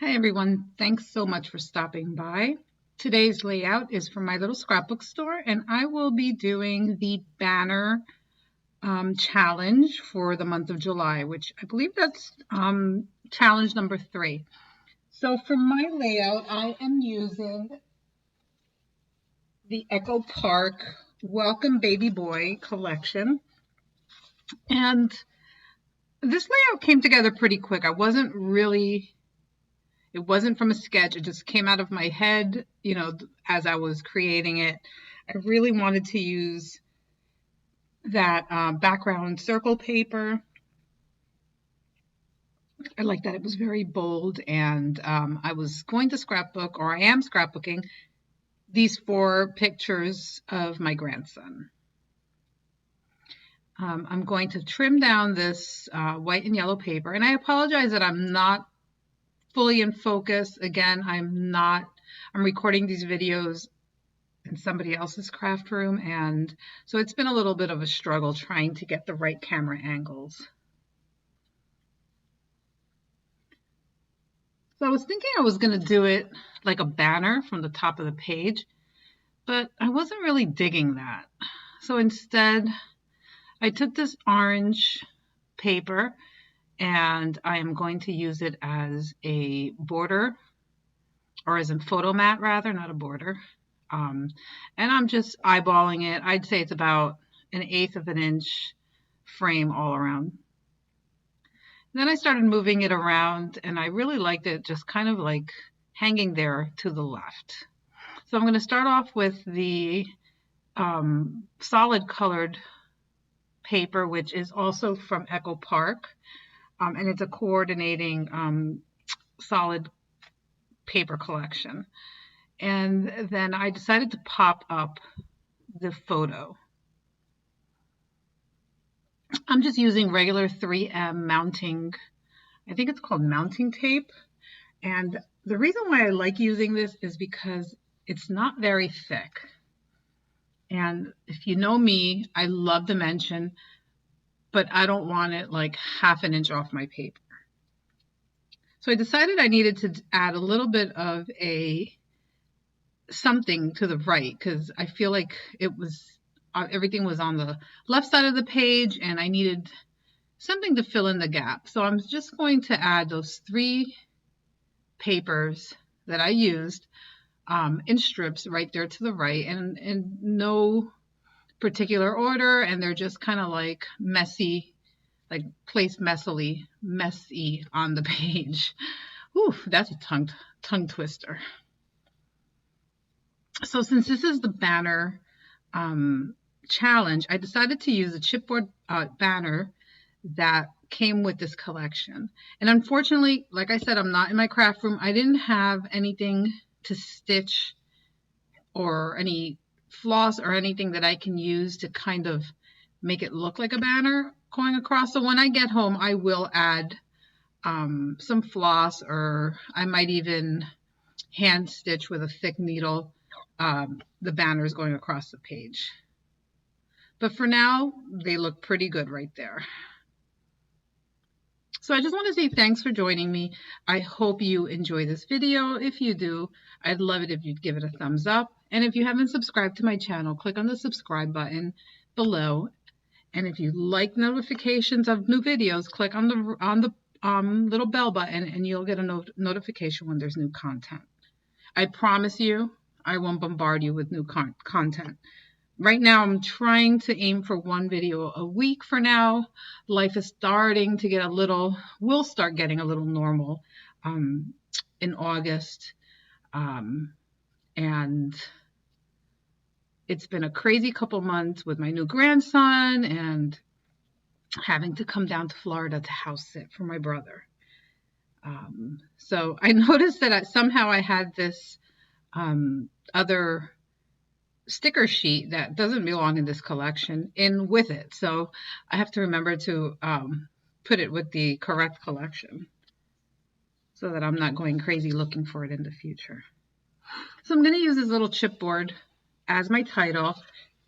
Hi everyone, thanks so much for stopping by. Today's layout is from my little scrapbook store, and I will be doing the banner challenge for the month of July, which I believe that's challenge number 3. So for my layout, I am using the Echo Park Welcome Baby Boy collection, and this layout came together pretty quick. It wasn't from a sketch. It just came out of my head, as I was creating it. I really wanted to use that background circle paper. I like that it was very bold, and I was going to scrapbook, or I am scrapbooking, these 4 pictures of my grandson. I'm going to trim down this white and yellow paper, and I apologize that I'm not fully in focus. Again, I'm recording these videos in somebody else's craft room, and so it's been a little bit of a struggle trying to get the right camera angles. So I was thinking I was going to do it like a banner from the top of the page, but I wasn't really digging that. So instead, I took this orange paper and I am going to use it as a border, or as a photo mat rather, not a border. And I'm just eyeballing it. I'd say it's about 1/8 of an inch frame all around. Then I started moving it around, and I really liked it just kind of like hanging there to the left. So I'm going to start off with the solid colored paper, which is also from Echo Park, and it's a coordinating solid paper collection. And then I decided to pop up the photo. I'm just using regular 3M mounting, I think it's called mounting tape. And the reason why I like using this is because it's not very thick. And if you know me, I love dimension, but I don't want it like 1/2 an inch off my paper. So I decided I needed to add a little bit of something to the right, because I feel like everything was on the left side of the page and I needed something to fill in the gap. So I'm just going to add those 3 papers that I used in strips right there to the right, and in no particular order, and they're just kind of like messy, like placed messy on the page. Ooh, that's a tongue twister. So since this is the banner challenge, I decided to use a chipboard banner that came with this collection. And unfortunately, like I said, I'm not in my craft room. I didn't have anything to stitch or any floss or anything that I can use to kind of make it look like a banner going across. So when I get home, I will add some floss, or I might even hand stitch with a thick needle the banners going across the page. But for now, they look pretty good right there. So I just want to say thanks for joining me. I hope you enjoy this video. If you do, I'd love it if you'd give it a thumbs up. And if you haven't subscribed to my channel, click on the subscribe button below. And if you like notifications of new videos, click on the little bell button and you'll get a notification when there's new content. I promise you, I won't bombard you with new content. Right now, I'm trying to aim for 1 video a week for now. Life is starting to we'll start getting a little normal in August. And it's been a crazy couple months with my new grandson and having to come down to Florida to house sit for my brother. So I noticed that somehow I had this other sticker sheet that doesn't belong in this collection in with it. So I have to remember to put it with the correct collection so that I'm not going crazy looking for it in the future. So I'm going to use this little chipboard as my title,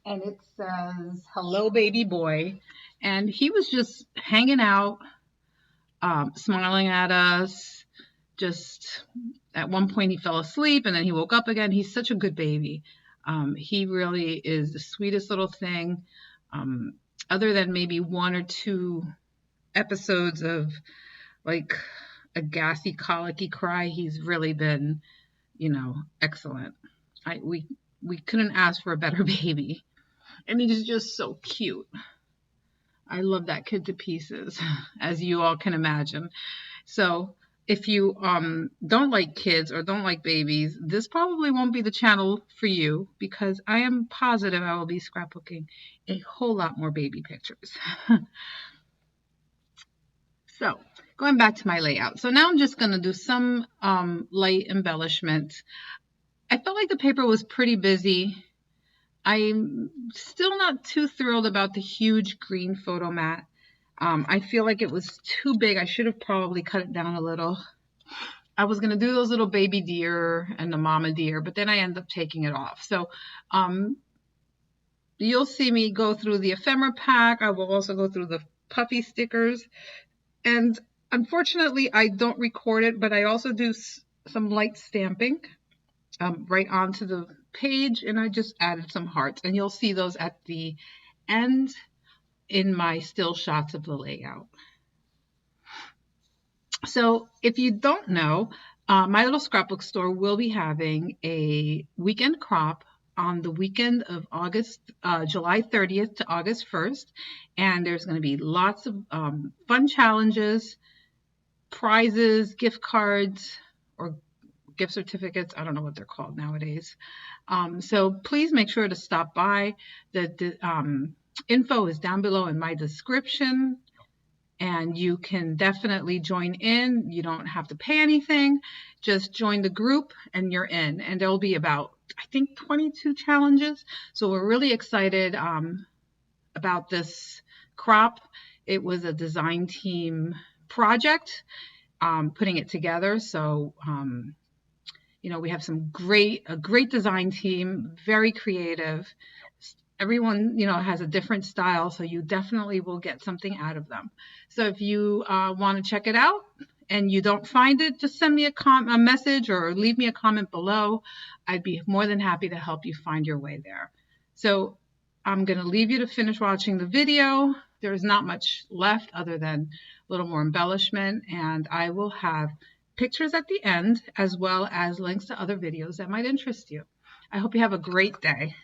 and it says, "Hello, baby boy." And he was just hanging out, smiling at us, just at one point he fell asleep and then he woke up again. He's such a good baby. He really is the sweetest little thing. Other than maybe 1 or 2 episodes of like a gassy, colicky cry, he's really been, excellent. We couldn't ask for a better baby. And he's just so cute. I love that kid to pieces, as you all can imagine. So if you don't like kids or don't like babies, this probably won't be the channel for you, because I am positive I will be scrapbooking a whole lot more baby pictures. So going back to my layout. So now I'm just going to do some light embellishment. I felt like the paper was pretty busy. I'm still not too thrilled about the huge green photo mat. I feel like it was too big. I should have probably cut it down a little. I was going to do those little baby deer and the mama deer, but then I ended up taking it off. So you'll see me go through the ephemera pack. I will also go through the puffy stickers. And unfortunately, I don't record it, but I also do some light stamping right onto the page, and I just added some hearts, and you'll see those at the end in my still shots of the layout. So if you don't know, my little scrapbook store will be having a weekend crop on the weekend of July 30th to August 1st. And there's going to be lots of fun challenges, prizes, gift cards, or gift certificates. I don't know what they're called nowadays. So please make sure to stop by. The info is down below in my description. And you can definitely join in. You don't have to pay anything. Just join the group and you're in. And there'll be about, I think, 22 challenges. So we're really excited about this crop. It was a design team project, putting it together. So, we have a great design team, very creative. Everyone, has a different style, so you definitely will get something out of them. So if you want to check it out and you don't find it, just send me a message or leave me a comment below. I'd be more than happy to help you find your way there. So I'm going to leave you to finish watching the video. There's not much left other than a little more embellishment, and I will have pictures at the end as well as links to other videos that might interest you. I hope you have a great day.